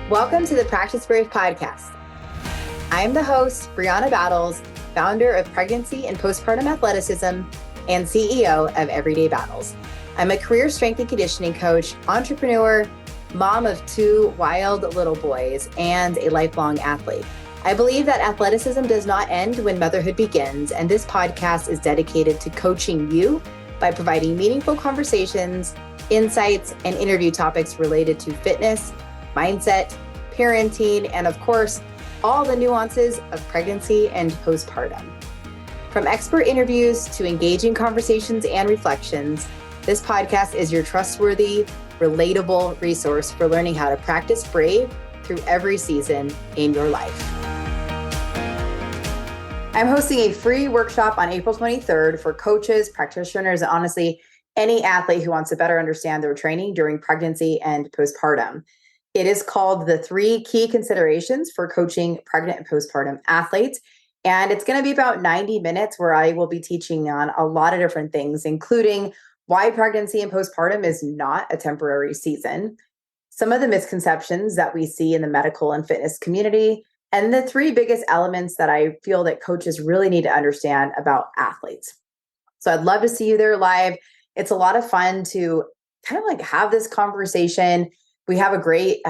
Welcome to the Practice Brave podcast. I am the host, Brianna Battles, founder of Pregnancy and Postpartum Athleticism and CEO of Everyday Battles. I'm a career strength and conditioning coach, entrepreneur, mom of 2 wild little boys, and a lifelong athlete. I believe that athleticism does not end when motherhood begins, and this podcast is dedicated to coaching you by providing meaningful conversations, insights, and interview topics related to fitness, mindset, parenting, and of course, all the nuances of pregnancy and postpartum. From expert interviews to engaging conversations and reflections, this podcast is your trustworthy, relatable resource for learning how to practice brave through every season in your life. I'm hosting a free workshop on April 23rd for coaches, practitioners, and honestly, any athlete who wants to better understand their training during pregnancy and postpartum. It is called the 3 Key Considerations for Coaching Pregnant and Postpartum Athletes. And it's going to be about 90 minutes where I will be teaching on a lot of different things, including why pregnancy and postpartum is not a temporary season, some of the misconceptions that we see in the medical and fitness community, and the 3 biggest elements that I feel that coaches really need to understand about athletes. So I'd love to see you there live. It's a lot of fun to kind of like have this conversation. We have a great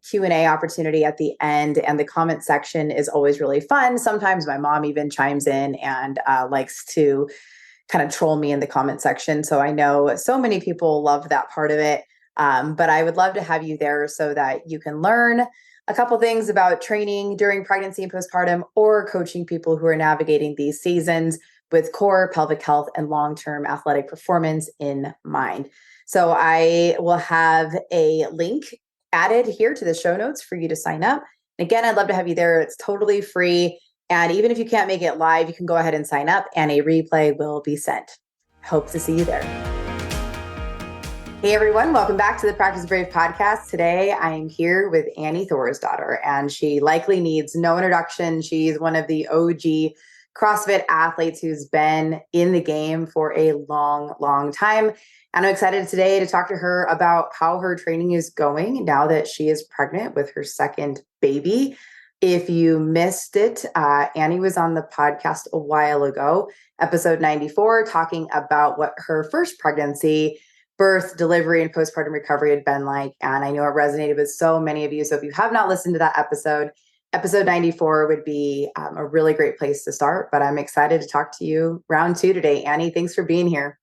Q&A opportunity at the end, and the comment section is always really fun. Sometimes my mom even chimes in and likes to kind of troll me in the comment section. So I know so many people love that part of it. But I would love to have you there so that you can learn a couple things about training during pregnancy and postpartum, or coaching people who are navigating these seasons with core, pelvic health, and long-term athletic performance in mind. So I will have a link added here to the show notes for you to sign up. And again, I'd love to have you there. It's totally free. And even if you can't make it live, you can go ahead and sign up and a replay will be sent. Hope to see you there. Hey everyone, welcome back to the Practice Brave podcast. Today I am here with Annie Thorisdottir, and she likely needs no introduction. She's one of the OG CrossFit athletes who's been in the game for a long, long time. And I'm excited today to talk to her about how her training is going now that she is pregnant with her second baby. If you missed it, Annie was on the podcast a while ago, episode 94, talking about what her first pregnancy, birth, delivery, and postpartum recovery had been like. And I know it resonated with so many of you. So if you have not listened to that episode 94 would be a really great place to start. But I'm excited to talk to you round 2 today. Annie, thanks for being here.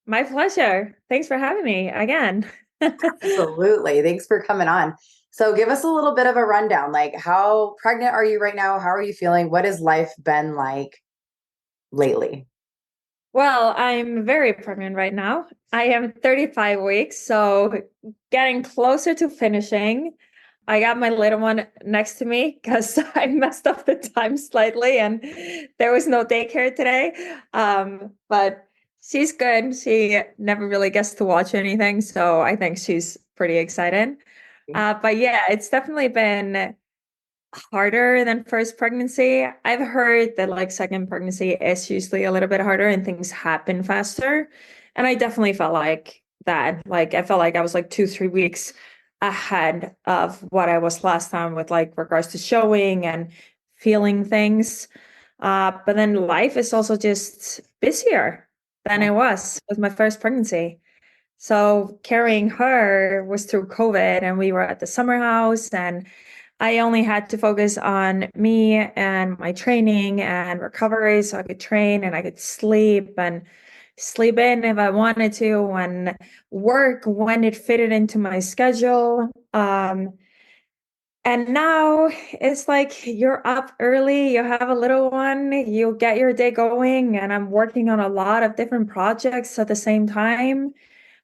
My pleasure. Thanks for having me again. Absolutely. Thanks for coming on. So give us a little bit of a rundown. Like, how pregnant are you right now? How are you feeling? What has life been like lately? Well, I'm very pregnant right now. I am 35 weeks, so getting closer to finishing. I got my little one next to me because I messed up the time slightly and there was no daycare today. But she's good. She never really gets to watch anything, so I think she's pretty excited. But yeah, it's definitely been harder than first pregnancy. I've heard that like second pregnancy is usually a little bit harder and things happen faster. And I definitely felt like that. Like I felt like I was like 2-3 weeks ahead of what I was last time with like regards to showing and feeling things. But then life is also just busier than it was with my first pregnancy. So carrying her was through COVID, and we were at the summer house, and I only had to focus on me and my training and recovery so I could train and I could sleep and sleep in if I wanted to, and work when it fitted into my schedule. And now it's like you're up early, you have a little one, you get your day going, and I'm working on a lot of different projects at the same time.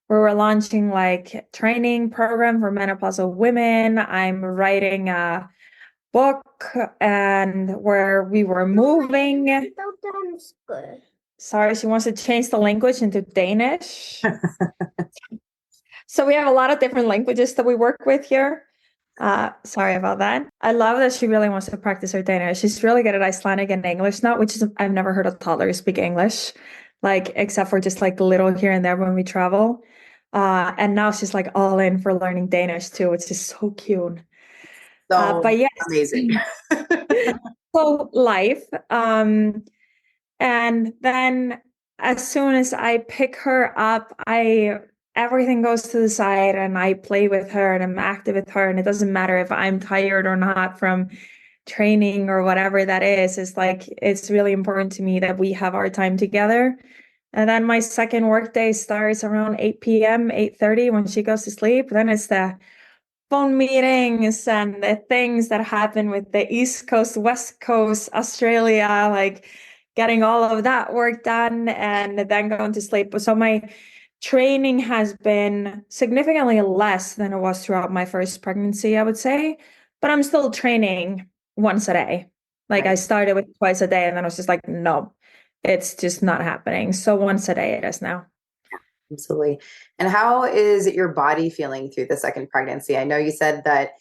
We were launching like training program for menopausal women. I'm writing a book, and where we were moving. Sorry, she wants to change the language into Danish. So we have a lot of different languages that we work with here. Sorry about that. I love that she really wants to practice her Danish. She's really good at Icelandic and English now, which is, I've never heard a toddler speak English, like except for just like a little here and there when we travel. And now she's like all in for learning Danish too, which is so cute. So But yes, amazing. so life. And then as soon as I pick her up, I everything goes to the side and I play with her and I'm active with her. And it doesn't matter if I'm tired or not from training or whatever that is. It's like it's really important to me that we have our time together. And then my second workday starts around 8 p.m., 8:30 when she goes to sleep. Then it's the phone meetings and the things that happen with the East Coast, West Coast, Australia, like getting all of that work done and then going to sleep. So my training has been significantly less than it was throughout my first pregnancy, I would say, but I'm still training once a day. Like I Right. started with twice a day and then I was just like, no, it's just not happening. So once a day it is now. Absolutely. And how is your body feeling through the second pregnancy? I know you said that,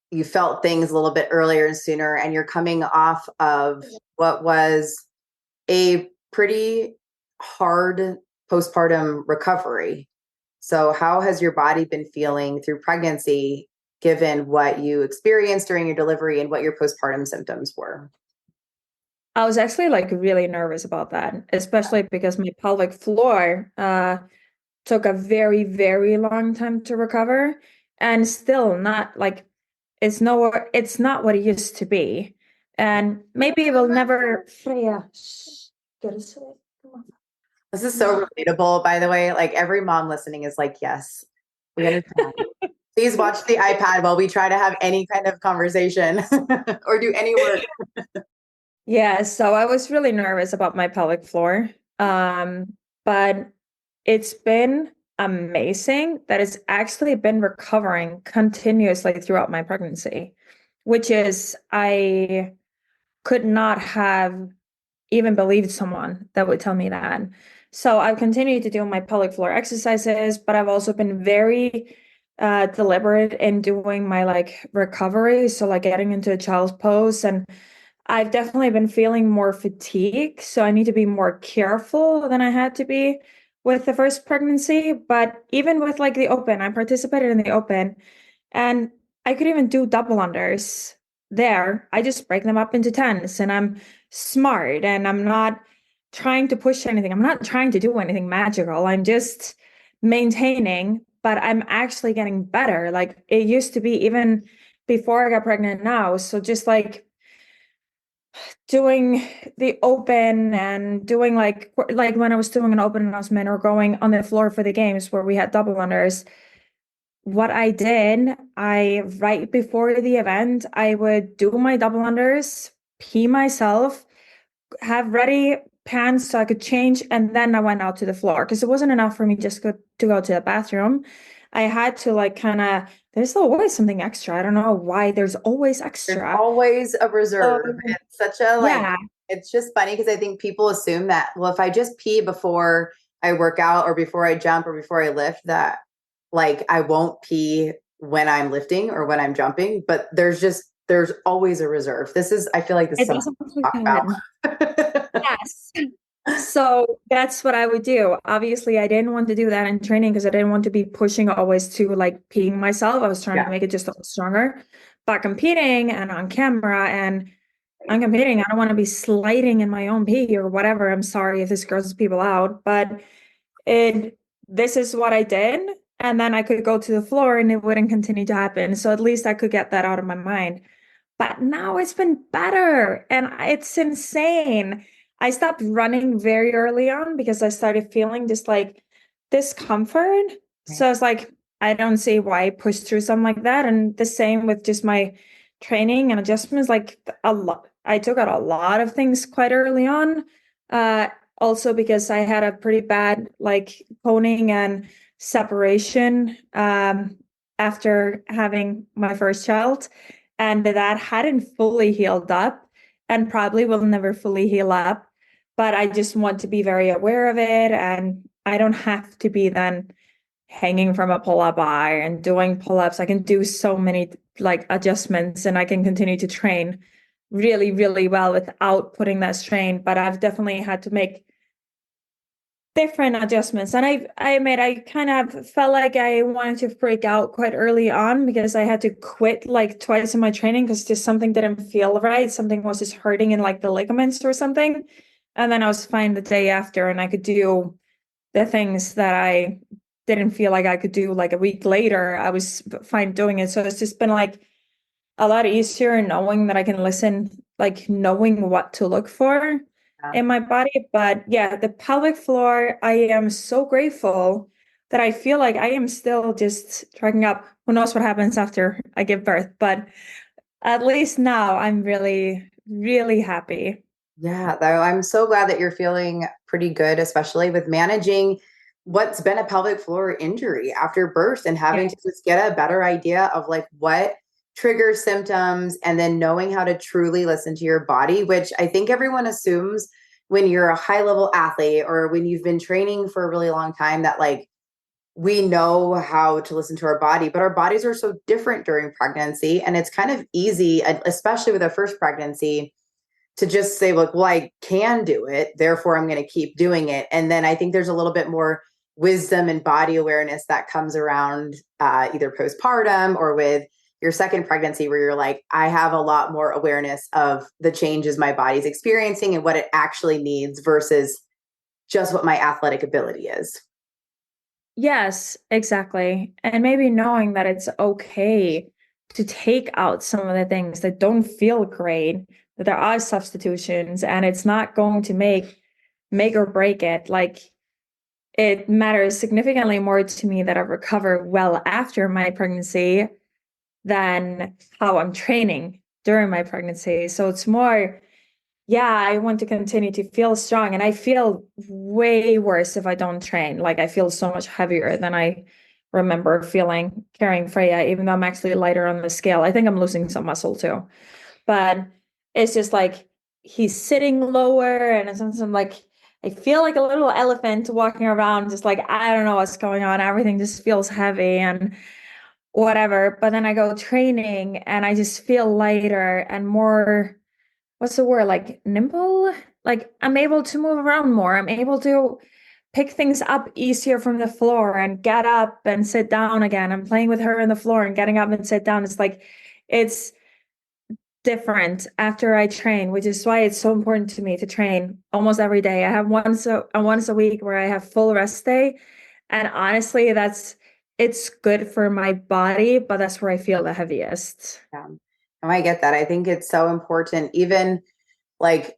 you felt things a little bit earlier and sooner, and you're coming off of what was a pretty hard postpartum recovery. So, how has your body been feeling through pregnancy, given what you experienced during your delivery and what your postpartum symptoms were? I was actually like really nervous about that, especially because my pelvic floor took a very, very long time to recover and still not like it's not what it used to be. And maybe it will never Freya, shh, get us away. Come on. This is so relatable, by the way. Like every mom listening is like, yes, we understand. Please watch the iPad while we try to have any kind of conversation or do any work. Yeah, so I was really nervous about my pelvic floor. But it's been amazing that it's actually been recovering continuously throughout my pregnancy, which is I could not have even believed someone that would tell me that. So I've continued to do my pelvic floor exercises, but I've also been very deliberate in doing my like recovery. So like getting into a child's pose, and I've definitely been feeling more fatigue. So I need to be more careful than I had to be with the first pregnancy. But even with like the open, I participated in the open and I could even do double unders there. I just break them up into tens and I'm smart and I'm not trying to push anything. I'm not trying to do anything magical. I'm just maintaining, but I'm actually getting better. Like it used to be even before I got pregnant now. So just like doing the open and doing like when I was doing an open announcement or going on the floor for the games where we had double unders, what I did, I right before the event, I would do my double unders, pee myself, have ready pants so I could change, and then I went out to the floor because it wasn't enough for me just to go to the bathroom. I had to like kind of, there's always something extra. I don't know why there's always There's extra. always a reserve. So, It's such a like, yeah, it's just funny because I think people assume that, well, if I just pee before I work out or before I jump or before I lift, that like I won't pee when I'm lifting or when I'm jumping, but there's always a reserve. I feel like this is it something doesn't to talk look good. about. Yes. So that's what I would do. Obviously, I didn't want to do that in training because I didn't want to be pushing always to like peeing myself. I was trying to Yeah. make it just a little stronger. But competing and on camera and I'm competing, I don't want to be sliding in my own pee or whatever. I'm sorry if this grosses people out, but this is what I did. And then I could go to the floor and it wouldn't continue to happen. So at least I could get that out of my mind. But now it's been better and it's insane. I stopped running very early on because I started feeling just like discomfort. So it's like, I don't see why I pushed through something like that. And the same with just my training and adjustments, like a lot. I took out a lot of things quite early on. Uh, Also because I had a pretty bad like coning and separation after having my first child and that hadn't fully healed up and probably will never fully heal up. But I just want to be very aware of it. And I don't have to be then hanging from a pull-up bar and doing pull-ups. I can do so many like adjustments and I can continue to train really, really well without putting that strain. But I've definitely had to make different adjustments. And I admit I kind of felt like I wanted to freak out quite early on because I had to quit like twice in my training because just something didn't feel right. Something was just hurting in like the ligaments or something. And then I was fine the day after and I could do the things that I didn't feel like I could do like a week later. I was fine doing it. So it's just been like a lot easier knowing that I can listen, like knowing what to look for Yeah. in my body. But yeah, the pelvic floor, I am so grateful that I feel like I am still just tracking up. Who knows what happens after I give birth? But at least now I'm really, really happy. Yeah, though I'm so glad that you're feeling pretty good, especially with managing what's been a pelvic floor injury after birth and Yeah. having to just get a better idea of like what triggers symptoms and then knowing how to truly listen to your body, which I think everyone assumes when you're a high level athlete or when you've been training for a really long time that like we know how to listen to our body, but our bodies are so different during pregnancy. And it's kind of easy, especially with a first pregnancy to just say, like, well, I can do it, therefore I'm going to keep doing it. And then I think there's a little bit more wisdom and body awareness that comes around either postpartum or with your second pregnancy, where you're like, I have a lot more awareness of the changes my body's experiencing and what it actually needs versus just what my athletic ability is. Yes, exactly. And maybe knowing that it's okay to take out some of the things that don't feel great, that there are substitutions and it's not going to make or break it. Like it matters significantly more to me that I recover well after my pregnancy than how I'm training during my pregnancy. So it's more, yeah, I want to continue to feel strong. And I feel way worse if I don't train. Like I feel so much heavier than I remember feeling carrying Freya, even though I'm actually lighter on the scale. I think I'm losing some muscle too. But it's just like he's sitting lower and it's I'm like I feel like a little elephant walking around, just like I don't know what's going on. Everything just feels heavy and whatever. But then I go training and I just feel lighter and more, what's the word, like nimble? Like I'm able to move around more. I'm able to pick things up easier from the floor and get up and sit down again. I'm playing with her on the floor and getting up and sit down. It's like it's different after I train, which is why it's so important to me to train almost every day. I have once a week where I have full rest day. And honestly, it's good for my body, but that's where I feel the heaviest. Yeah. And I get that. I think it's so important. Even like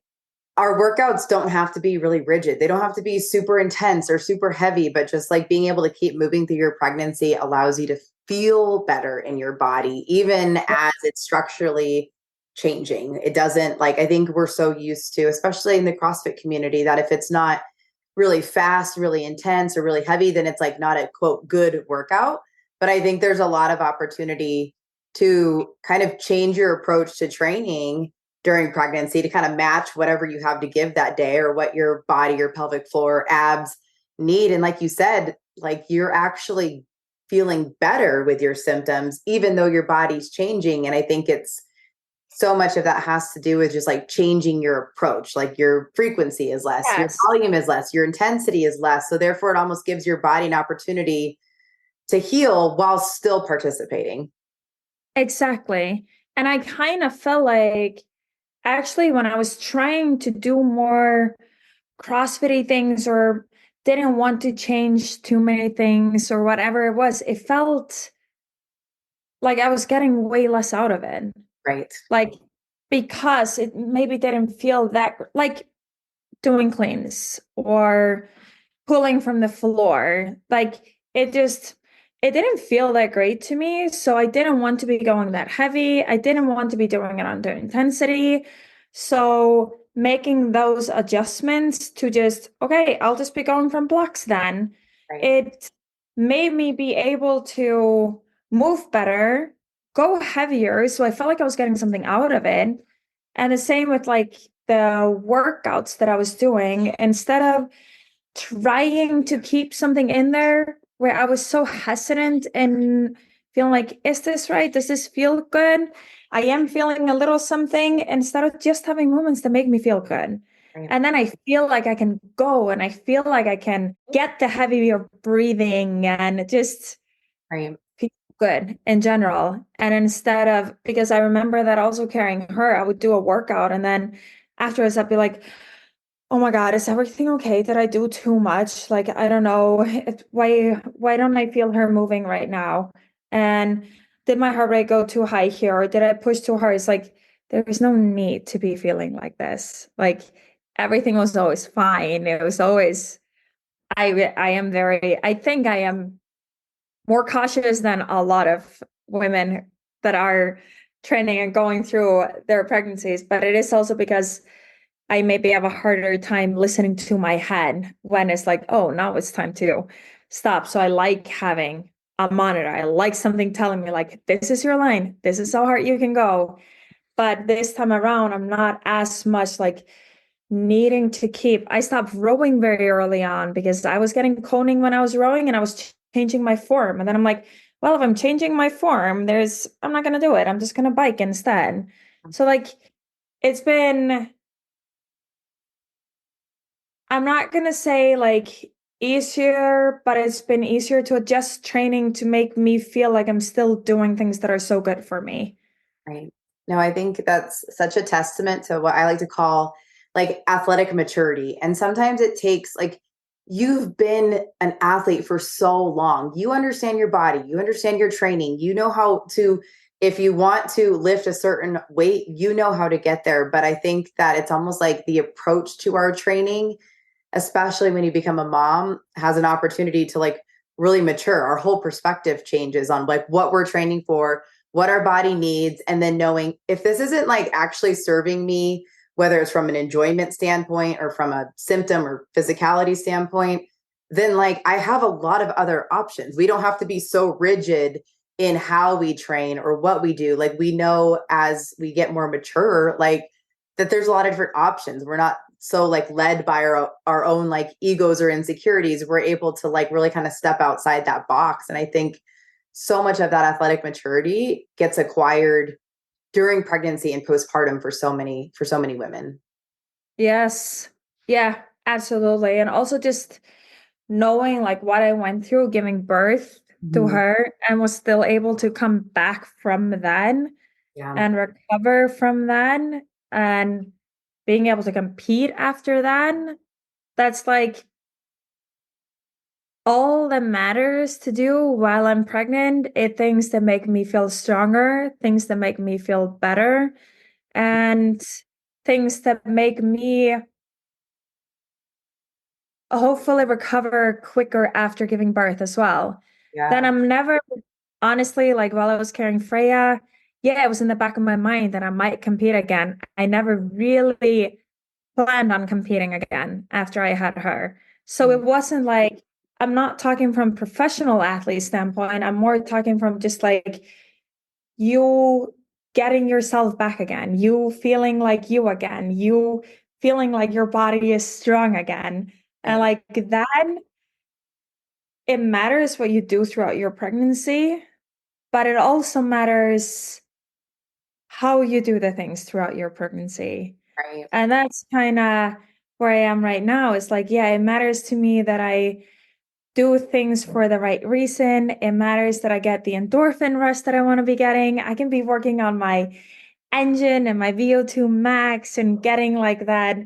our workouts don't have to be really rigid. They don't have to be super intense or super heavy, but just like being able to keep moving through your pregnancy allows you to feel better in your body, even as it's structurally changing. It doesn't like, I think we're so used to, especially in the CrossFit community, that if it's not really fast, really intense, or really heavy, then it's like not a quote good workout. But I think there's a lot of opportunity to kind of change your approach to training during pregnancy to kind of match whatever you have to give that day or what your body, your pelvic floor, abs need. And like you said, like you're actually feeling better with your symptoms, even though your body's changing. And I think it's so much of that has to do with just like changing your approach. Like your frequency is less, your Yes, volume is less, your intensity is less. So therefore, it almost gives your body an opportunity to heal while still participating. exactly. And I kind of felt like actually when I was trying to do more CrossFit things or didn't want to change too many things or whatever it was, it felt like I was getting way less out of it. Right. Like because it maybe didn't feel that like doing cleans or pulling from the floor. Like it didn't feel that great to me. So I didn't want to be going that heavy. I didn't want to be doing it under intensity. So making those adjustments to just, okay, I'll just be going from blocks then. Right. It made me be able to move better, go heavier. So I felt like I was getting something out of it. And the same with like the workouts that I was doing, instead of trying to keep something in there where I was so hesitant and feeling like, is this right? Does this feel good? I am feeling a little something instead of just having moments that make me feel good. Right. And then I feel like I can go and I feel like I can get the heavier breathing and just Right. feel good in general. And instead of, because I remember that also carrying her, I would do a workout and then afterwards I'd be like, oh my God, is everything okay? Did I do too much? Like, I don't know. Why don't I feel her moving right now? And did my heart rate go too high here? Or did I push too hard? It's like, there is no need to be feeling like this. Like everything was always fine. It was always, I think I am more cautious than a lot of women that are training and going through their pregnancies. But it is also because I maybe have a harder time listening to my head when it's like, oh, now it's time to stop. So I like having a monitor. I like something telling me, like, this is your line, this is how hard you can go. But this time around, I'm not as much like needing to keep. I stopped rowing very early on because I was getting coning when I was rowing and I was changing my form. And then I'm like, well, if I'm changing my form, I'm not going to do it. I'm just going to bike instead. So, like, it's been, I'm not gonna say like easier, but it's been easier to adjust training to make me feel like I'm still doing things that are so good for me. Right. No, I think that's such a testament to what I like to call like athletic maturity. And sometimes it takes like you've been an athlete for so long. You understand your body, you understand your training, you know how to, if you want to lift a certain weight, you know how to get there. But I think that it's almost like the approach to our training, especially when you become a mom, has an opportunity to like really mature. Our whole perspective changes on like what we're training for, what our body needs, and then knowing if this isn't like actually serving me, whether it's from an enjoyment standpoint or from a symptom or physicality standpoint, then like I have a lot of other options. We don't have to be so rigid in how we train or what we do. Like we know as we get more mature, like that there's a lot of different options. We're not so like led by our own like egos or insecurities. We're able to like really kind of step outside that box. And I think so much of that athletic maturity gets acquired during pregnancy and postpartum for so many women. Yes. Yeah, absolutely. And also just knowing like what I went through giving birth to Mhm. her and was still able to come back from then Yeah. and recover from then and being able to compete after that. That's like all that matters to do while I'm pregnant is things that make me feel stronger, things that make me feel better, and things that make me hopefully recover quicker after giving birth as well. Then Yeah. I'm never, honestly, like while I was carrying Freya, yeah, it was in the back of my mind that I might compete again. I never really planned on competing again after I had her. So it Right. wasn't like, I'm not talking from professional athlete standpoint. I'm more talking from just like you getting yourself back again, you feeling like you again, you feeling like your body is strong again. And Right. like that, it matters what you do throughout your pregnancy, but it also matters how you do the things throughout your pregnancy. Right. And that's kind of where I am right now. It's like, yeah, it matters to me that I do things for the right reason. It matters that I get the endorphin rush that I want to be getting. I can be working on my engine and my VO2 max and getting like that,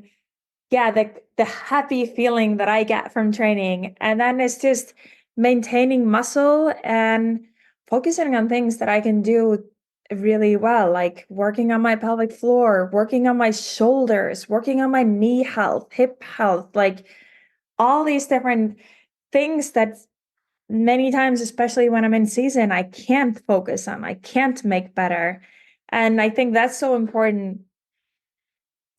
yeah, the happy feeling that I get from training. And then it's just maintaining muscle and focusing on things that I can do really well, like working on my pelvic floor, working on my shoulders, working on my knee health, hip health, like all these different things that many times, especially when I'm in season, I can't focus on, I can't make better. And I think that's so important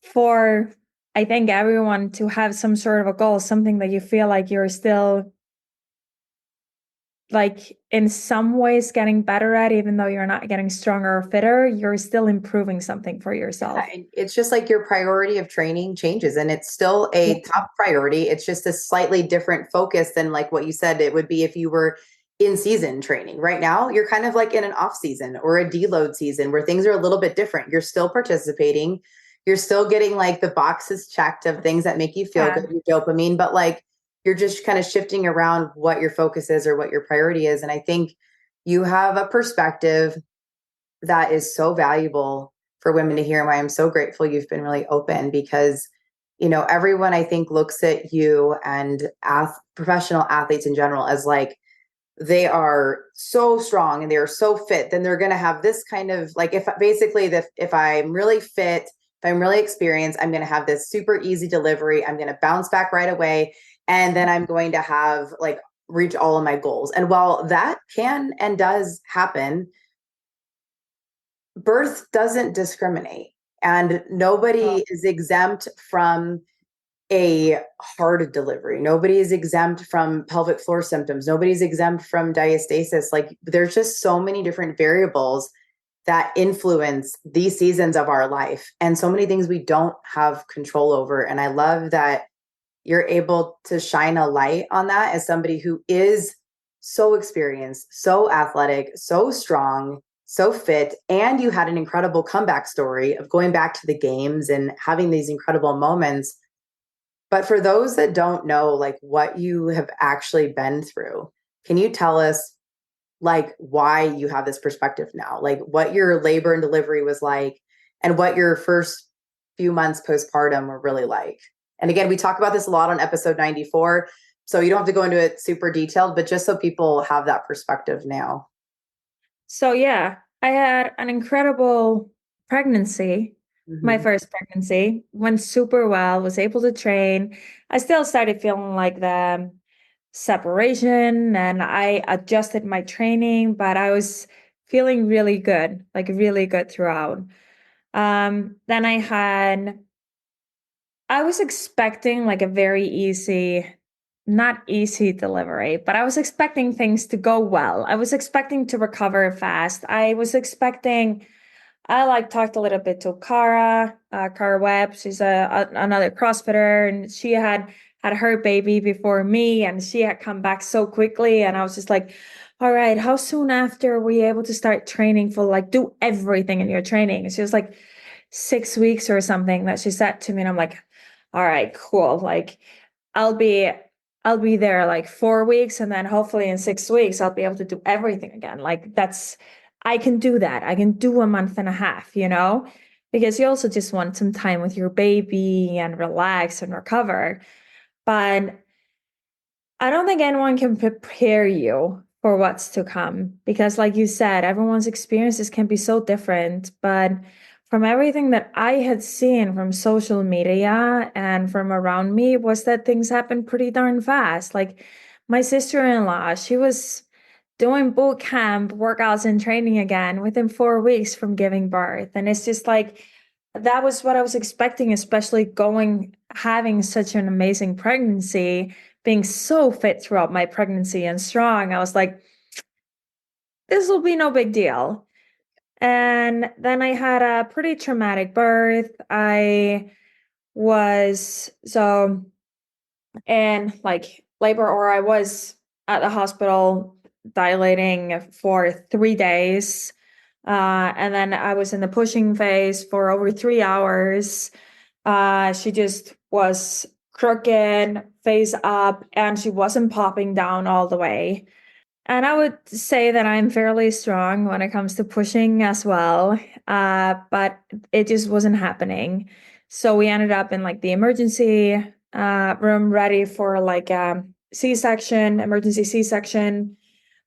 for, I think, everyone to have some sort of a goal, something that you feel like you're still like in some ways getting better at, even though you're not getting stronger or fitter, you're still improving something for Yeah, yourself. and it's just like your priority of training changes and it's still Yeah. a top priority. It's just a slightly different focus than like what you said it would be if you were in season training. Right now, you're kind of like in an off season or a deload season where things are a little bit different. You're still participating. you're still getting like the boxes checked of things that make you feel Yeah. good, your dopamine, but like you're just kind of shifting around what your focus is or what your priority is. And I think you have a perspective that is so valuable for women to hear. And why I'm so grateful you've been really open, because everyone I think looks at you and professional athletes in general as like they are so strong and they are so fit, then they're going to have this kind of like, if I'm really fit, if I'm really experienced, I'm going to have this super easy delivery. I'm going to bounce back right away. And then I'm going to have like reach all of my goals. And while that can and does happen, birth doesn't discriminate, and nobody is exempt from a hard delivery. Nobody is exempt from pelvic floor symptoms. Nobody's exempt from diastasis. Like there's just so many different variables that influence these seasons of our life, and so many things we don't have control over. And I love that you're able to shine a light on that as somebody who is so experienced, so athletic, so strong, so fit, and you had an incredible comeback story of going back to the games and having these incredible moments. But for those that don't know, like what you have actually been through, can you tell us like why you have this perspective now? Like what your labor and delivery was like and what your first few months postpartum were really like. And again, we talk about this a lot on episode 94, so you don't have to go into it super detailed, but just so people have that perspective now. So yeah, I had an incredible pregnancy. My Mm-hmm. first pregnancy went super well, was able to train. I still started feeling like the separation and I adjusted my training, but I was feeling really good, like really good throughout. Then I was expecting like a very easy, not easy delivery, but I was expecting things to go well. I was expecting to recover fast. I like talked a little bit to Cara Webb. She's another CrossFitter, and she had her baby before me, and she had come back so quickly. And I was just like, all right, how soon after were you able to start training for like do everything in your training? And she was like 6 weeks or something that she said to me, and I'm like, all right, cool. Like I'll be I'll be there like 4 weeks, and then hopefully in 6 weeks I'll be able to do everything again. Like I can do that. I can do a month and a half, because you also just want some time with your baby and relax and recover. But I don't think anyone can prepare you for what's to come because, like you said, everyone's experiences can be so different. But from everything that I had seen from social media and from around me, was that things happen pretty darn fast. Like my sister-in-law, she was doing boot camp workouts and training again within 4 weeks from giving birth. And it's just like, that was what I was expecting, especially having such an amazing pregnancy, being so fit throughout my pregnancy and strong. I was like, this will be no big deal. And then I had a pretty traumatic birth. I was in like labor, or I was at the hospital dilating for 3 days. And then I was in the pushing phase for over 3 hours. She just was crooked, face up, and she wasn't popping down all the way. And I would say that I'm fairly strong when it comes to pushing as well, but it just wasn't happening. So we ended up in like the emergency room, ready for like a C-section, emergency C-section.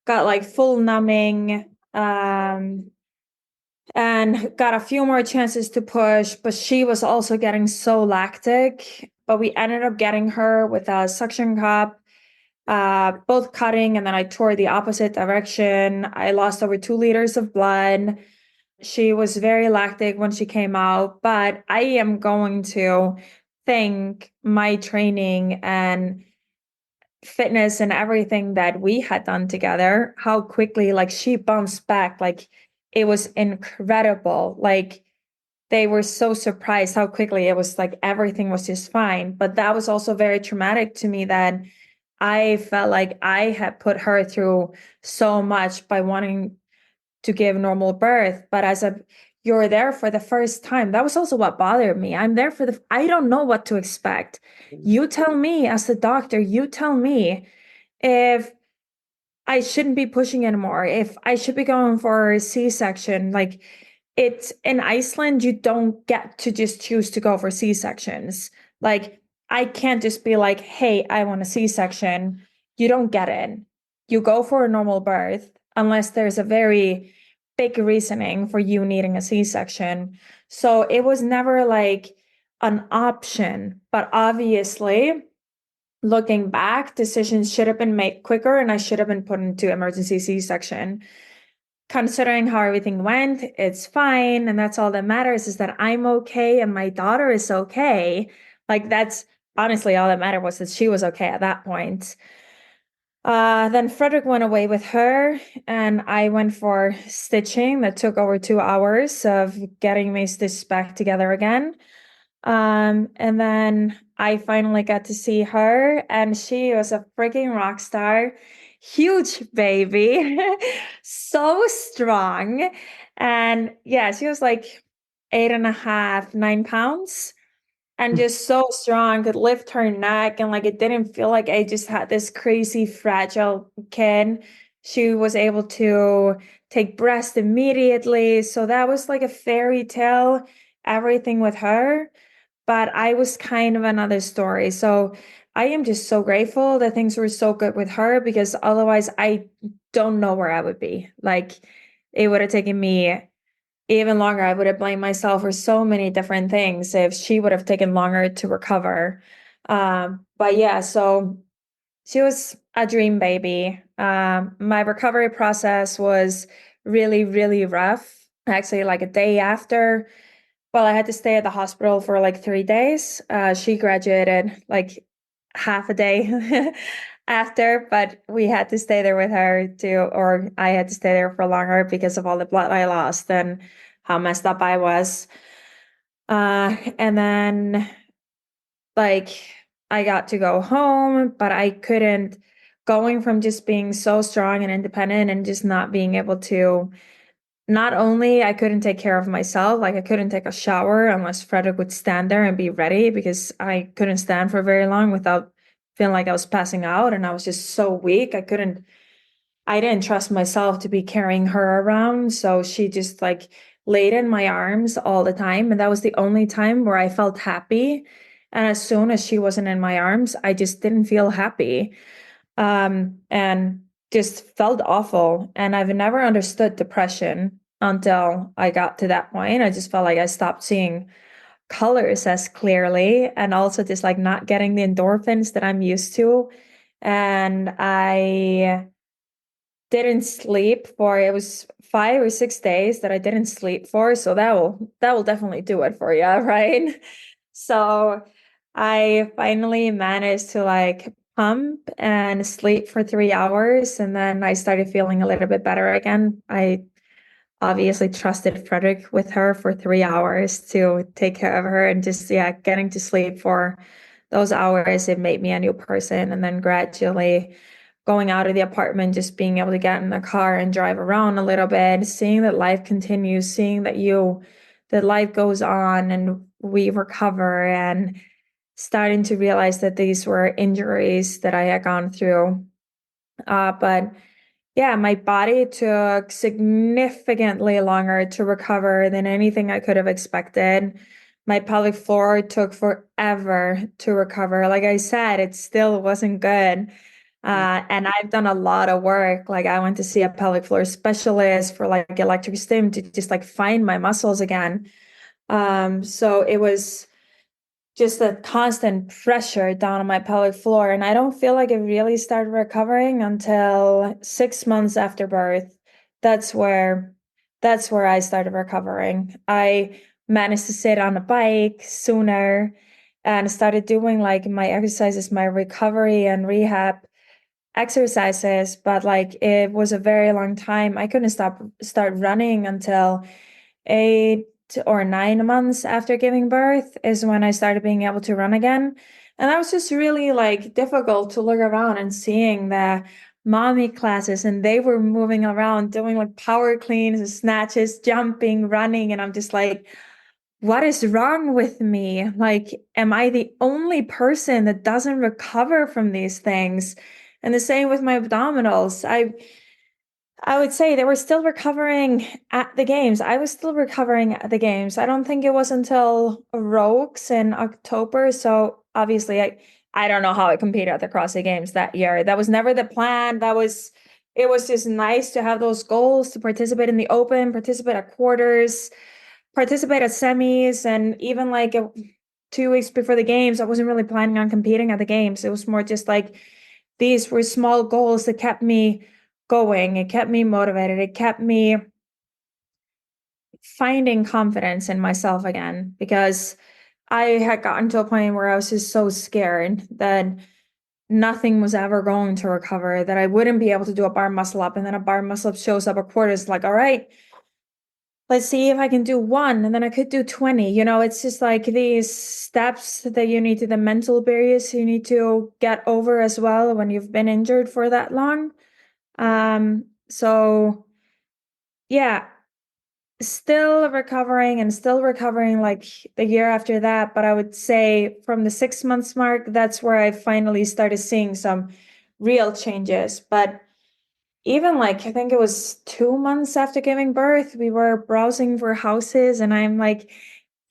Got like full numbing, and got a few more chances to push, but she was also getting so lactic. But we ended up getting her with a suction cup, both cutting, and then I tore the opposite direction. I lost over 2 liters of blood. She was very lactic when she came out, but I am going to thank my training and fitness and everything that we had done together, how quickly like she bounced back. Like it was incredible. Like they were so surprised how quickly it was, like everything was just fine. But that was also very traumatic to me, that I felt like I had put her through so much by wanting to give normal birth. But as a you're there for the first time. That was also what bothered me. I'm there for I don't know what to expect. You tell me, as the doctor, you tell me if I shouldn't be pushing anymore, if I should be going for a C-section. Like, it's in Iceland, you don't get to just choose to go for C-sections. Like, I can't just be like, hey, I want a C-section. You don't get it. You go for a normal birth unless there's a very big reasoning for you needing a C-section. So it was never like an option, but obviously, looking back, decisions should have been made quicker and I should have been put into emergency C-section. Considering how everything went, it's fine. And that's all that matters, is that I'm okay and my daughter is okay. Like, that's honestly all that mattered, was that she was okay at that point. Then Frederick went away with her and I went for stitching that took over 2 hours of getting me stitched back together again. And then I finally got to see her, and she was a freaking rock star. Huge baby, so strong. And yeah, she was like 8.5, 9 pounds, and just so strong, could lift her neck. And like, it didn't feel like I just had this crazy fragile kid. She was able to take breast immediately. So that was like a fairy tale, everything with her. But I was kind of another story. So I am just so grateful that things were so good with her, because otherwise I don't know where I would be. Like, it would have taken me even longer. I would have blamed myself for so many different things if she would have taken longer to recover. But yeah, so she was a dream baby. My recovery process was really, really rough. Actually, like a day after, well, I had to stay at the hospital for like 3 days. She graduated like half a day after, but we had to stay there with her too, or I had to stay there for longer because of all the blood I lost and how messed up I was. And then like I got to go home, but I couldn't, going from just being so strong and independent and just not being able to, not only I couldn't take care of myself, like I couldn't take a shower unless Frederick would stand there and be ready, because I couldn't stand for very long without feeling like I was passing out, and I was just so weak. I didn't trust myself to be carrying her around. So she just like laid in my arms all the time. And that was the only time where I felt happy. And as soon as she wasn't in my arms, I just didn't feel happy. And just felt awful. And I've never understood depression until I got to that point. I just felt like I stopped seeing colors as clearly, and also just like not getting the endorphins that I'm used to. And I didn't sleep for, it was 5 or 6 days that I didn't sleep for. So that will definitely do it for you, right? So I finally managed to like pump and sleep for 3 hours, and then I started feeling a little bit better again. I obviously trusted Frederick with her for 3 hours to take care of her, and just, yeah, getting to sleep for those hours, it made me a new person. And then gradually going out of the apartment, just being able to get in the car and drive around a little bit, seeing that life continues, seeing that life goes on and we recover, and starting to realize that these were injuries that I had gone through. But yeah, my body took significantly longer to recover than anything I could have expected. My pelvic floor took forever to recover. Like I said, it still wasn't good. And I've done a lot of work. Like, I went to see a pelvic floor specialist for like electric stim to just like find my muscles again. So it was just a constant pressure down on my pelvic floor. And I don't feel like it really started recovering until 6 months after birth. That's where I started recovering. I managed to sit on a bike sooner and started doing like my exercises, my recovery and rehab exercises, but like it was a very long time. I couldn't start running until 8 or 9 months after giving birth is when I started being able to run again. And that was just really like difficult to look around and seeing that mommy classes, and they were moving around doing like power cleans, snatches, jumping, running. And I'm just like, what is wrong with me? Like, am I the only person that doesn't recover from these things? And the same with my abdominals. I would say they were still recovering at the games. I was still recovering at the games. I don't think it was until Rogues in October. So obviously I don't know how I competed at the CrossFit Games that year. That was never the plan. It was just nice to have those goals to participate in the open, participate at quarters, participate at semis, and even like 2 weeks before the games, I wasn't really planning on competing at the games. It was more just like these were small goals that kept me going. It kept me motivated. It kept me finding confidence in myself again because I had gotten to a point where I was just so scared that nothing was ever going to recover, that I wouldn't be able to do a bar muscle up, and then a bar muscle up shows up a quarter. It's like, all right, let's see if I can do one, and then I could do 20. It's just like these steps that you need to, the mental barriers you need to get over as well when you've been injured for that long. So yeah, still recovering like the year after that. But I would say from the 6 months mark, that's where I finally started seeing some real changes. But even like, I think it was 2 months after giving birth, we were browsing for houses, and I'm like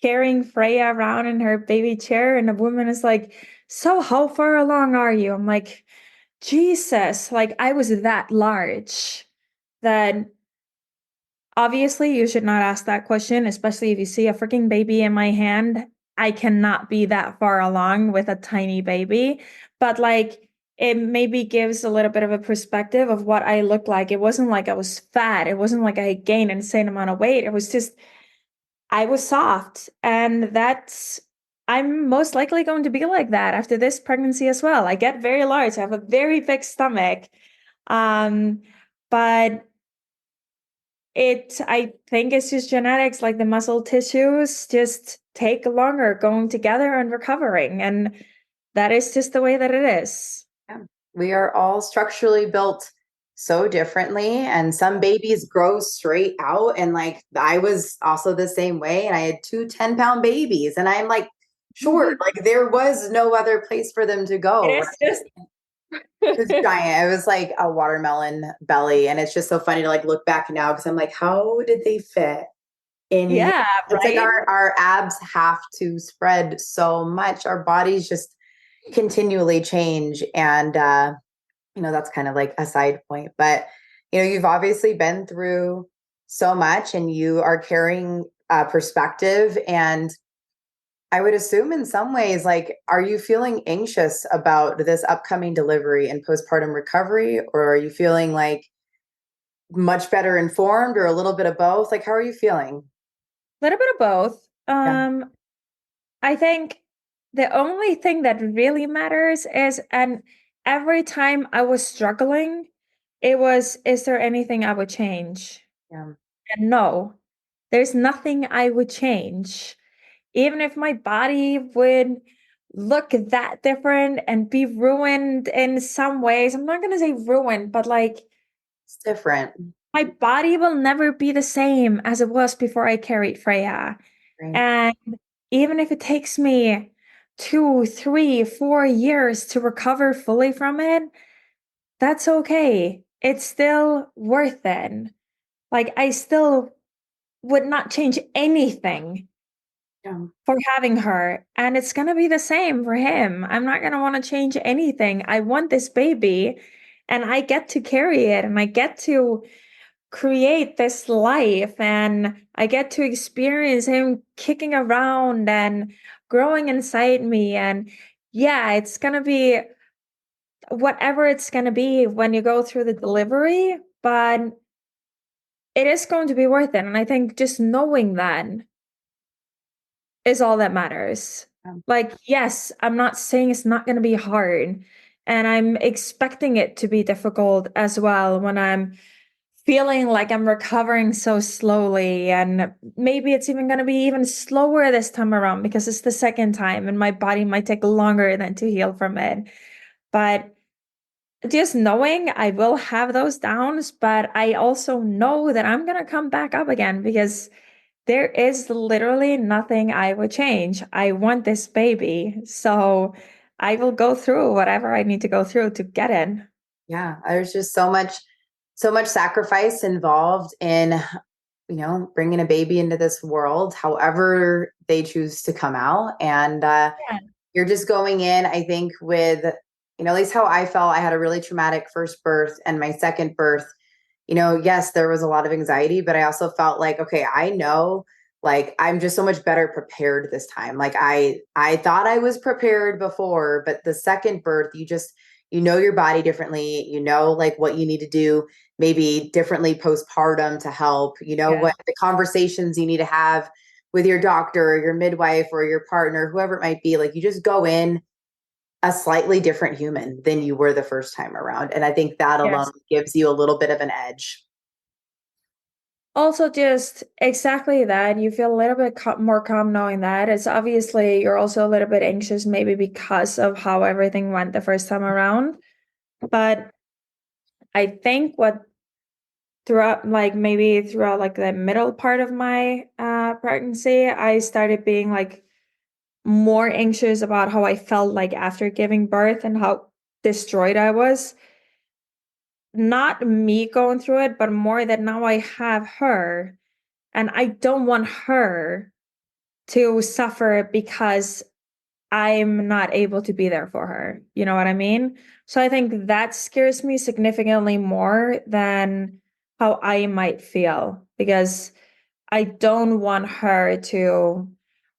carrying Freya around in her baby chair. And a woman is like, so how far along are you? I'm like, Jesus, like I was that large that obviously you should not ask that question, especially if you see a freaking baby in my hand. I cannot be that far along with a tiny baby, but like it maybe gives a little bit of a perspective of what I look like. It wasn't like I was fat. It wasn't like I gained an insane amount of weight. It was just I was soft. And I'm most likely going to be like that after this pregnancy as well. I get very large. I have a very big stomach. Um, but I think it's just genetics, like the muscle tissues just take longer going together and recovering. And that is just the way that it is. Yeah. We are all structurally built so differently, and some babies grow straight out. And like I was also the same way, and I had two 10-pound babies, and I'm like short. Like there was no other place for them to It go. is just It was giant. It was like a watermelon belly. And it's just so funny to like look back now because I'm like, how did they fit in here? yeah, It's like right? our abs have to spread so much. Our bodies just continually change. And that's kind of like a side point. But you've obviously been through so much, and you are carrying perspective. And I would assume in some ways, like, are you feeling anxious about this upcoming delivery and postpartum recovery? Or are you feeling like much better informed, or a little bit of both? Like, how are you feeling? A little bit of both. Yeah. I think the only thing that really matters is, and every time I was struggling, it was, is there anything I would change? Yeah. And no, there's nothing I would change. Even if my body would look that different and be ruined in some ways, I'm not going to say ruined, but like It's different. my body will never be the same as it was before I carried Freya. Right. And even if it takes me 2, 3, 4 years to recover fully from it, that's okay. It's still worth it. Like, I still would not change anything Yeah. for having her. And it's going to be the same for him. I'm not going to want to change anything. I want this baby, and I get to carry it, and I get to create this life, and I get to experience him kicking around and growing inside me. And yeah, it's going to be whatever it's going to be when you go through the delivery, but it is going to be worth it. And I think just knowing that is all that matters. Yeah. Like, yes, I'm not saying it's not going to be hard, and I'm expecting it to be difficult as well when I'm feeling like I'm recovering so slowly. And maybe it's even going to be even slower this time around because it's the second time and my body might take longer than to heal from it. But just knowing I will have those downs, but I also know that I'm going to come back up again because there is literally nothing I would change. I want this baby. So I will go through whatever I need to go through to get in. Yeah, there's just so much sacrifice involved in, bringing a baby into this world, however they choose to come out. And Yeah. you're just going in, I think, with, at least how I felt. I had a really traumatic first birth, and my second birth, yes, there was a lot of anxiety, but I also felt like, okay, I know, like, I'm just so much better prepared this time. Like, I thought I was prepared before, but the second birth, your body differently, like what you need to do maybe differently postpartum to help, Yeah. what the conversations you need to have with your doctor or your midwife or your partner, whoever it might be. Like, you just go in a slightly different human than you were the first time around. And I think that alone Yes. gives you a little bit of an edge. Also, just exactly that. You feel a little bit more calm knowing that. It's obviously you're also a little bit anxious, maybe because of how everything went the first time around. But I think what throughout like the middle part of my pregnancy, I started being like more anxious about how I felt like after giving birth and how destroyed I was. Not me going through it, but more that now I have her and I don't want her to suffer because I'm not able to be there for her. You know what I mean? So I think that scares me significantly more than how I might feel because I don't want her to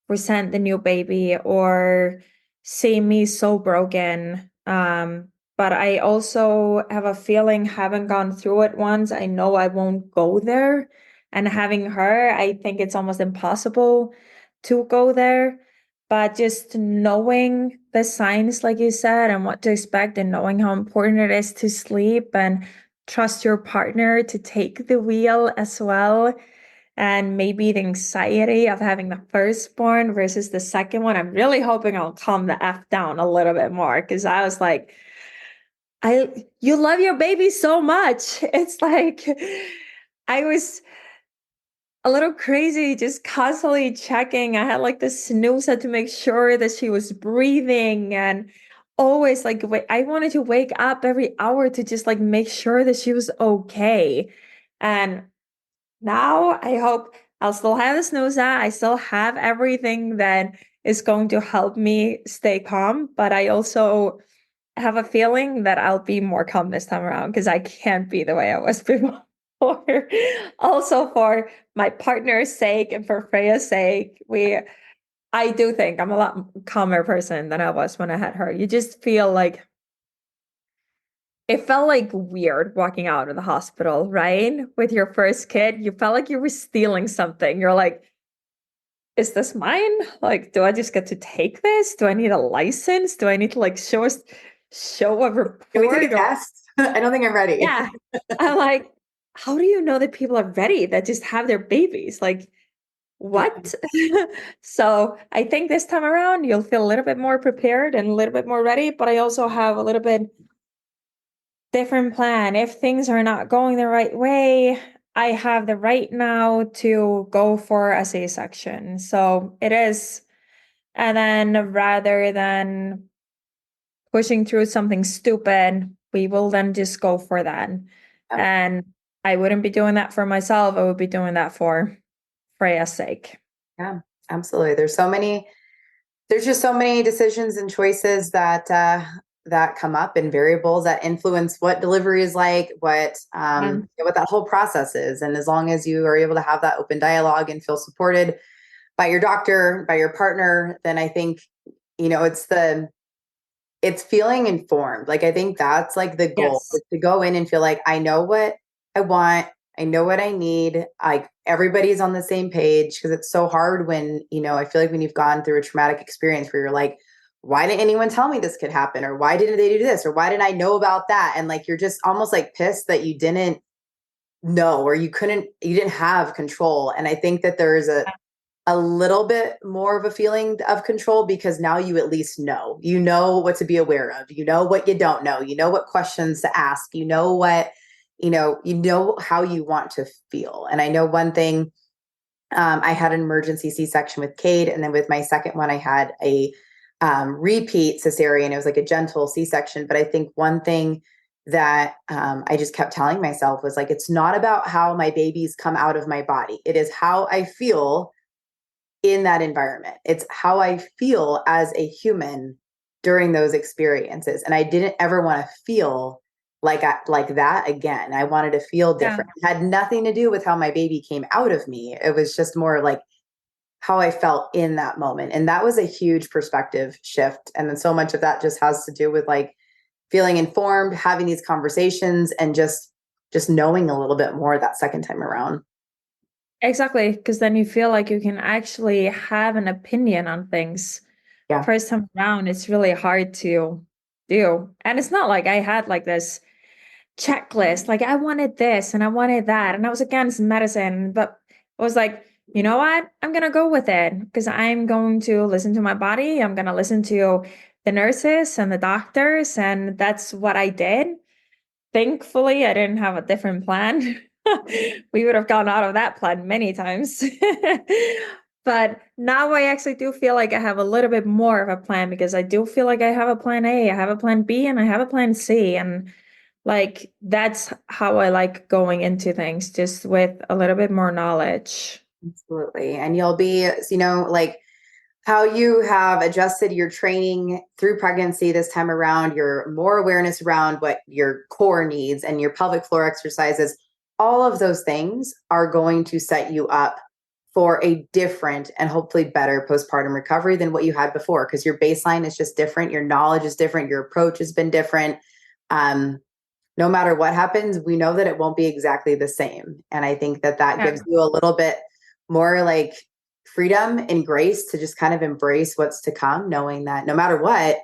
resent the new baby or see me so broken. But I also have a feeling, having gone through it once, I know I won't go there. And having her, I think it's almost impossible to go there. But just knowing the signs, like you said, and what to expect, and knowing how important it is to sleep and trust your partner to take the wheel as well, and maybe the anxiety of having the firstborn versus the second one. I'm really hoping I'll calm the F down a little bit more because I was like, you love your baby so much. It's like I was a little crazy, just constantly checking. I had like the snoozer to make sure that she was breathing and always like I wanted to wake up every hour to just like make sure that she was okay. And now I hope I'll still have the snoozer. I still have everything that is going to help me stay calm, but I also have a feeling that I'll be more calm this time around because I can't be the way I was before. Also for my partner's sake and for Freya's sake, I do think I'm a lot calmer person than I was when I had her. You just feel like it felt like weird walking out of the hospital, right? With your first kid, you felt like you were stealing something. You're like, is this mine? Like, do I just get to take this? Do I need a license? Do I need to like show a Can we take report? a Or test? I don't think I'm ready. yeah. I'm like, how do you know that people are ready that just have their babies? Like, what? So I think this time around you'll feel a little bit more prepared and a little bit more ready, but I also have a little bit different plan. If things are not going the right way, I have the right now to go for a C-section. So it is. And then rather than pushing through something stupid, we will then just go for that. Yeah, And I wouldn't be doing that for myself. I would be doing that for Freya's sake. yeah, absolutely. There's just so many decisions and choices that come up, and variables that influence what delivery is like, what that whole process is. And as long as you are able to have that open dialogue and feel supported by your doctor, by your partner, then I think, it's feeling informed. Like, I think that's like the goal, Yes. is to go in and feel like I know what I want, I know what I need. Like, everybody's on the same page, because it's so hard when, I feel like when you've gone through a traumatic experience where you're like, why didn't anyone tell me this could happen? Or why didn't they do this? Or why didn't I know about that? And like, you're just almost like pissed that you didn't know, or you didn't have control. And I think that there is a little bit more of a feeling of control because now you at least you know what to be aware of, you know what you don't know, you know what questions to ask, you know what, you know how you want to feel. And I know one thing, I had an emergency C-section with Cade, and then with my second one, I had a repeat cesarean. It was like a gentle C-section. But I think one thing that I just kept telling myself was like, it's not about how my babies come out of my body. It is how I feel in that environment. It's how I feel as a human during those experiences. And I didn't ever want to feel like that again. I wanted to feel different. It had nothing to do with how my baby came out of me. It was just more like how I felt in that moment. And that was a huge perspective shift. And then so much of that just has to do with like feeling informed, having these conversations, and just knowing a little bit more that second time around. Exactly, because then you feel like you can actually have an opinion on things. Yeah. First time around, it's really hard to do. And it's not like I had like this checklist, like I wanted this and I wanted that, and I was against medicine, but I was like, you know what? I'm gonna go with it because I'm going to listen to my body. I'm gonna listen to the nurses and the doctors, and that's what I did. Thankfully, I didn't have a different plan. We would have gone out of that plan many times. But now I actually do feel like I have a little bit more of a plan because I do feel like I have a plan A, I have a plan B, and I have a plan C. And like that's how I like going into things, just with a little bit more knowledge. Absolutely. And you'll be, like how you have adjusted your training through pregnancy this time around, your more awareness around what your core needs and your pelvic floor exercises, all of those things are going to set you up for a different and hopefully better postpartum recovery than what you had before, because your baseline is just different. Your knowledge is different. Your approach has been different. No matter what happens, we know that it won't be exactly the same. And I think that gives you a little bit more like freedom and grace to just kind of embrace what's to come, knowing that no matter what,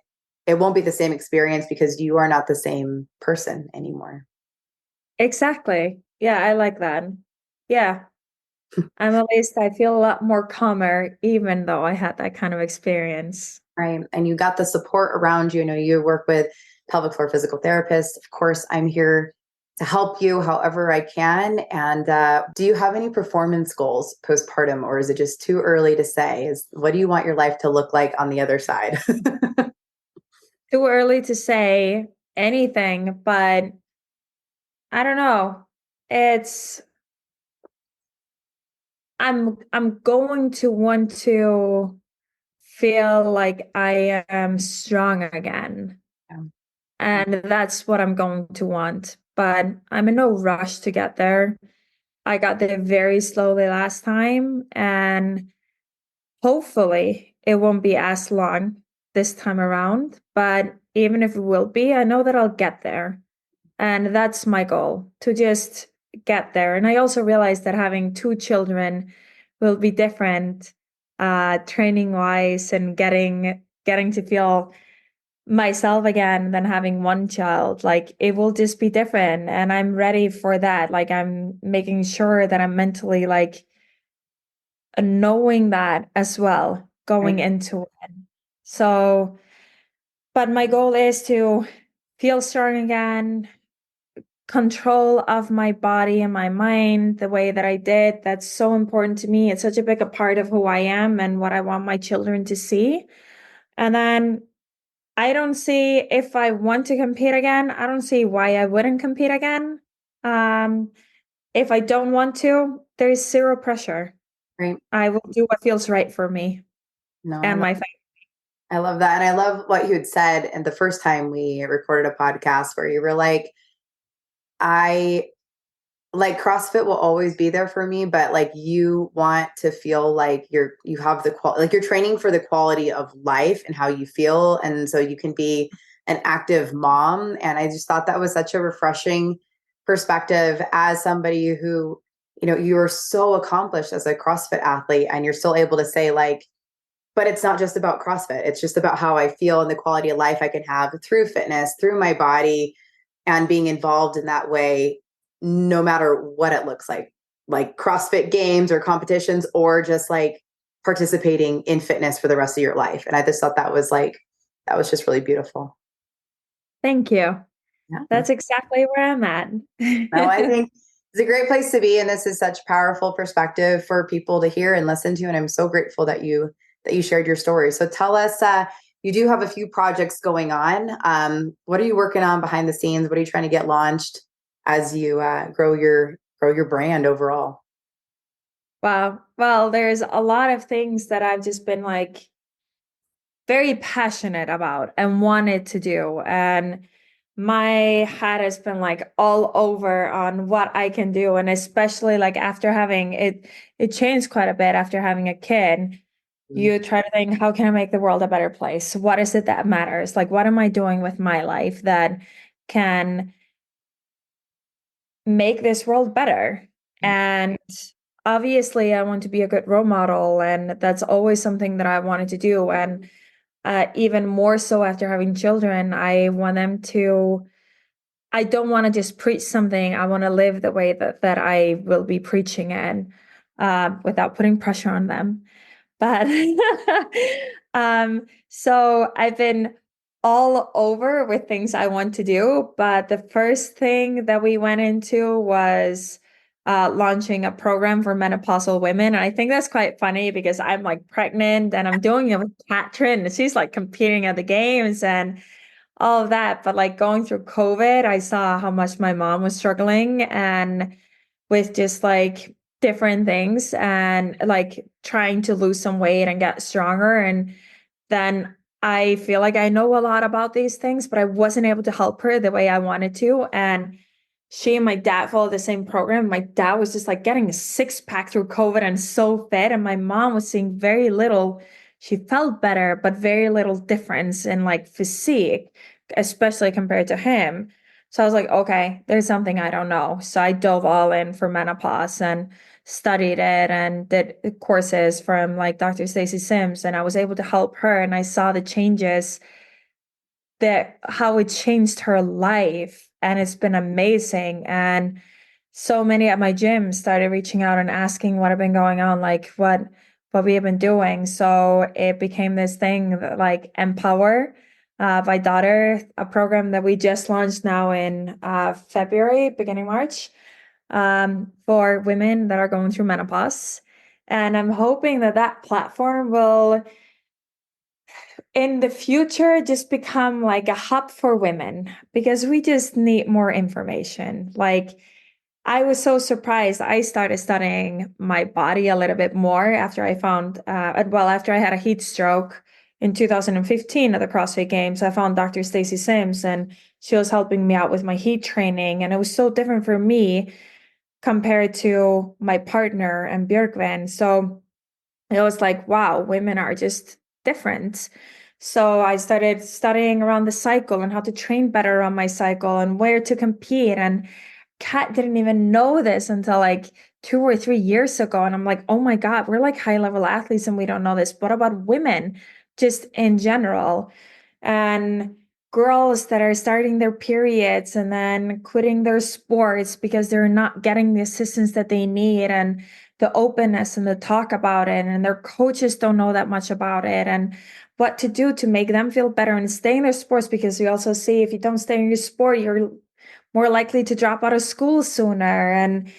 it won't be the same experience because you are not the same person anymore. Exactly. Yeah, I like that. Yeah. I'm at least I feel a lot more calmer, even though I had that kind of experience. Right. And you got the support around you. You work with pelvic floor physical therapists. Of course, I'm here to help you however I can. And do you have any performance goals postpartum, or is it just too early to say? What do you want your life to look like on the other side? Too early to say anything, but I don't know. It's I'm going to want to feel like I am strong again. Yeah. And that's what I'm going to want. But I'm in no rush to get there. I got there very slowly last time, and hopefully it won't be as long this time around. But even if it will be, I know that I'll get there. And that's my goal, to just get there. And I also realized that having two children will be different training wise, and getting to feel myself again than having one child. Like it will just be different, and I'm ready for that. Like I'm making sure that I'm mentally like knowing that as well going Right. into it. So, but my goal is to feel strong again, control of my body and my mind the way that I did. That's so important to me. It's such a big a part of who I am and what I want my children to see. And then I don't see, if I want to compete again, I don't see why I wouldn't compete again. Um, if I don't want to, there's zero pressure. Right. I will do what feels right for me No, and my family. I love that. And I love what you had said. And the first time we recorded a podcast where you were like, I like CrossFit will always be there for me, but like you want to feel like you have the quality, like you're training for the quality of life and how you feel. And so you can be an active mom. And I just thought that was such a refreshing perspective as somebody who, you're so accomplished as a CrossFit athlete, and you're still able to say like, but it's not just about CrossFit. It's just about how I feel and the quality of life I can have through fitness, through my body, and being involved in that way, no matter what it looks like CrossFit games or competitions, or just like participating in fitness for the rest of your life. And I just thought that was like, that was just really beautiful. Thank you. Yeah. That's exactly where I'm at. No, I think it's a great place to be. And this is such powerful perspective for people to hear and listen to. And I'm so grateful that you shared your story. So tell us, you do have a few projects going on. What are you working on behind the scenes? What are you trying to get launched as you grow your brand overall? Wow. Well, there's a lot of things that I've just been like very passionate about and wanted to do. And my head has been like all over on what I can do. And especially like after having it, it changed quite a bit after having a kid. You try to think, how can I make the world a better place? What is it that matters? Like, what am I doing with my life that can make this world better? And obviously, I want to be a good role model, and that's always something that I wanted to do. And even more so after having children, I want them to, I don't want to just preach something. I want to live the way that I will be preaching it without putting pressure on them. But so I've been all over with things I want to do. But the first thing that we went into was launching a program for menopausal women. And I think that's quite funny because I'm like pregnant and I'm doing it with Katrin. And she's like competing at the games and all of that. But like going through COVID, I saw how much my mom was struggling and with just like different things and like trying to lose some weight and get stronger. And then I feel like I know a lot about these things, but I wasn't able to help her the way I wanted to. And she and my dad followed the same program. My dad was just like getting a six pack through COVID and so fit. And my mom was seeing very little. She felt better, but very little difference in like physique, especially compared to him. So I was like, okay, there's something I don't know. So I dove all in for menopause and studied it and did courses from like Dr. Stacy Sims. And I was able to help her. And I saw the changes that how it changed her life. And it's been amazing. And so many at my gym started reaching out and asking what had been going on, like what we have been doing. So it became this thing that like Empower my daughter, a program that we just launched now in February, beginning March, for women that are going through menopause. And I'm hoping that that platform will in the future just become like a hub for women because we just need more information. Like I was so surprised. I started studying my body a little bit more after I found, after I had a heat stroke in 2015 at the CrossFit Games. I found Dr. Stacy Sims and she was helping me out with my heat training. And it was so different for me compared to my partner and Björkven. So it was like, wow, women are just different. So I started studying around the cycle and how to train better on my cycle and where to compete. And Kat didn't even know this until like 2 or 3 years ago. And I'm like, oh my God, we're like high level athletes and we don't know this. What about women just in general? And girls that are starting their periods and then quitting their sports because they're not getting the assistance that they need and the openness and the talk about it. And their coaches don't know that much about it and what to do to make them feel better and stay in their sports because we also see if you don't stay in your sport, you're more likely to drop out of school sooner and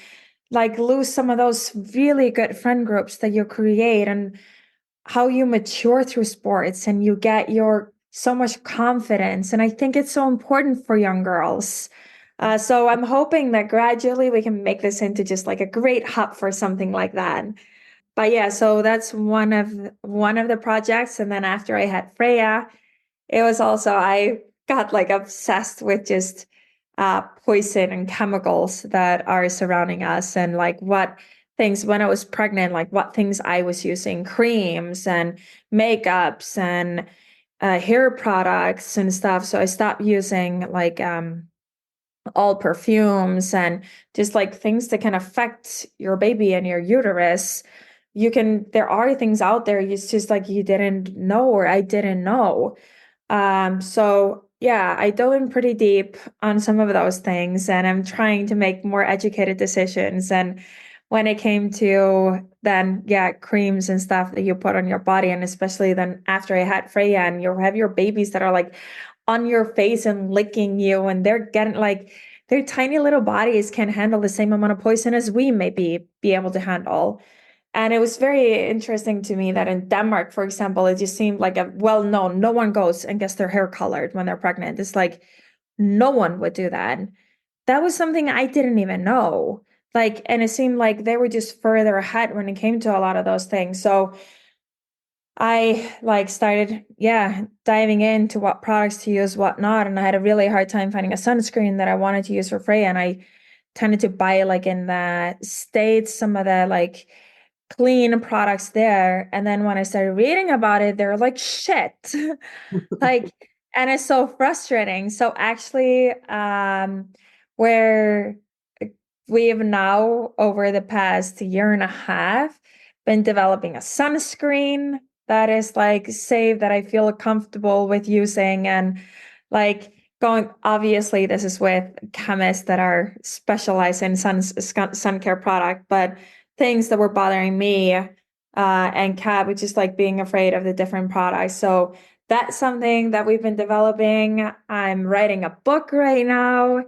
like lose some of those really good friend groups that you create and how you mature through sports and you get your so much confidence. And I think it's so important for young girls. So I'm hoping that gradually we can make this into just like a great hub for something like that. But yeah, so that's one of the projects. And then after I had Freya, it was also I got like obsessed with just poison and chemicals that are surrounding us and like what things when I was pregnant, like what things I was using, creams and makeups and hair products and stuff. So I stopped using like all perfumes and just like things that can affect your baby and your uterus. There are things out there, it's just like you didn't know or I didn't know. So yeah, I dove in pretty deep on some of those things and I'm trying to make more educated decisions. And when it came to then, creams and stuff that you put on your body. And especially then after I had Freya, and you have your babies that are like on your face and licking you, and they're getting like, their tiny little bodies can handle the same amount of poison as we maybe be able to handle. And it was very interesting to me that in Denmark, for example, it just seemed like a well-known, no one goes and gets their hair colored when they're pregnant. It's like no one would do that. That was something I didn't even know. Like, and it seemed like they were just further ahead when it came to a lot of those things. So I like started, diving into what products to use, what not. And I had a really hard time finding a sunscreen that I wanted to use for Freya. And I tended to buy like in the States, some of the like clean products there. And then when I started reading about it, they're like shit. Like, and it's so frustrating. So actually, where we have now over the past year and a half been developing a sunscreen that is like safe, that I feel comfortable with using, and like going, obviously this is with chemists that are specialized in sun care product, but things that were bothering me and Kat, which is like being afraid of the different products. So that's something that we've been developing. I'm writing a book right now.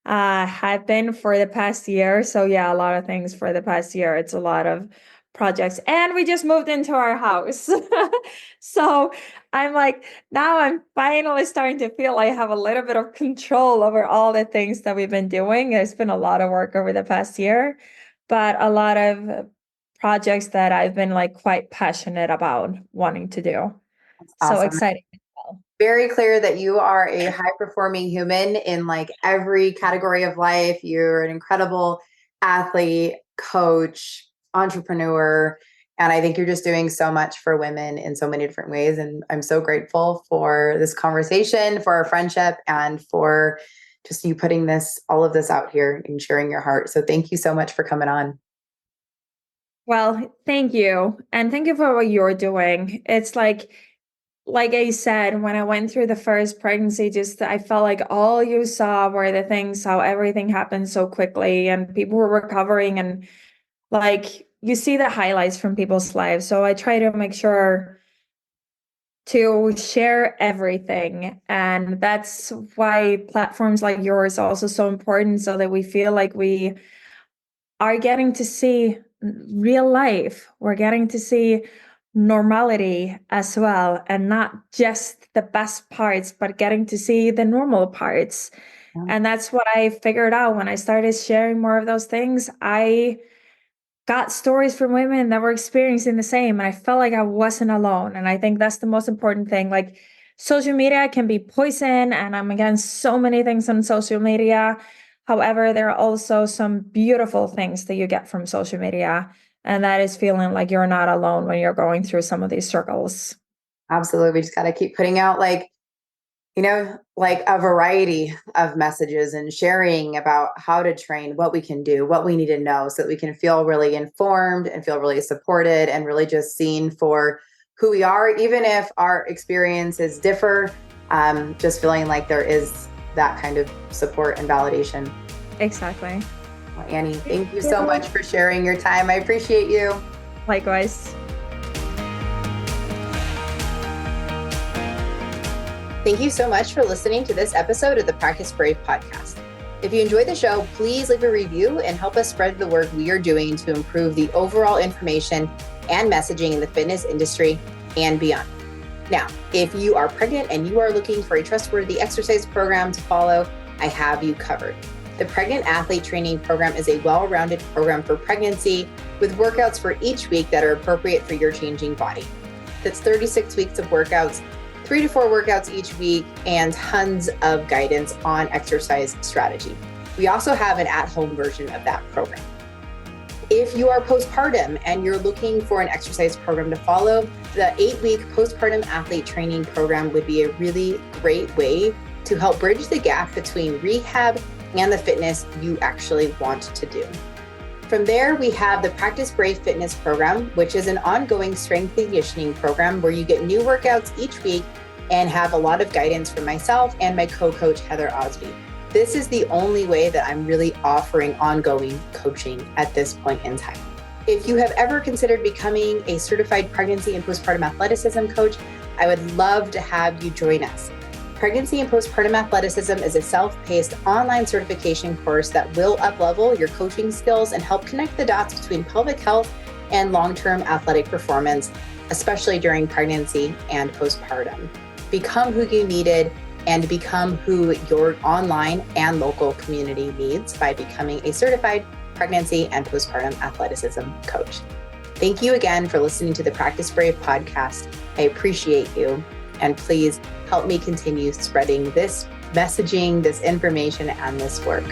Have been for the past year. So yeah, a lot of things for the past year. It's a lot of projects. And we just moved into our house. So I'm like, now I'm finally starting to feel I have a little bit of control over all the things that we've been doing. It's been a lot of work over the past year, but a lot of projects that I've been like quite passionate about wanting to do. So Awesome. exciting. Very clear that you are a high performing human in like every category of life. You're an incredible athlete, coach, entrepreneur. And I think you're just doing so much for women in so many different ways. And I'm so grateful for this conversation, for our friendship, and for just you putting all of this out here and sharing your heart. So thank you so much for coming on. Well, thank you. And thank you for what you're doing. It's like I said, when I went through the first pregnancy, just I felt like all you saw were the things, how everything happened so quickly and people were recovering, and like you see the highlights from people's lives. So I try to make sure to share everything. And that's why platforms like yours are also so important, so that we feel like we are getting to see real life. We're getting to see normality as well, and not just the best parts, but getting to see the normal parts. Yeah. And that's what I figured out when I started sharing more of those things. I got stories from women that were experiencing the same, and I felt like I wasn't alone. And I think that's the most important thing. Like, social media can be poison, and I'm against so many things on social media. However, there are also some beautiful things that you get from social media, and that is feeling like you're not alone when you're going through some of these circles. Absolutely. We just got to keep putting out like a variety of messages and sharing about how to train, what we can do, what we need to know, so that we can feel really informed and feel really supported and really just seen for who we are, even if our experiences differ. Just feeling like there is that kind of support and validation. Exactly. Well, Annie, thank you so much for sharing your time. I appreciate you. Likewise. Thank you so much for listening to this episode of the Practice Brave podcast. If you enjoyed the show, please leave a review and help us spread the work we are doing to improve the overall information and messaging in the fitness industry and beyond. Now, if you are pregnant and you are looking for a trustworthy exercise program to follow, I have you covered. The Pregnant Athlete Training Program is a well-rounded program for pregnancy with workouts for each week that are appropriate for your changing body. That's 36 weeks of workouts, 3 to 4 workouts each week, and tons of guidance on exercise strategy. We also have an at-home version of that program. If you are postpartum and you're looking for an exercise program to follow, the 8-week postpartum athlete training program would be a really great way to help bridge the gap between rehab and the fitness you actually want to do. From there, we have the Practice Brave Fitness program, which is an ongoing strength and conditioning program where you get new workouts each week and have a lot of guidance from myself and my co-coach, Heather Osby. This is the only way that I'm really offering ongoing coaching at this point in time. If you have ever considered becoming a certified pregnancy and postpartum athleticism coach, I would love to have you join us. Pregnancy and Postpartum Athleticism is a self-paced online certification course that will up-level your coaching skills and help connect the dots between pelvic health and long-term athletic performance, especially during pregnancy and postpartum. Become who you needed and become who your online and local community needs by becoming a certified pregnancy and postpartum athleticism coach. Thank you again for listening to the Practice Brave podcast. I appreciate you. And please help me continue spreading this messaging, this information, and this work.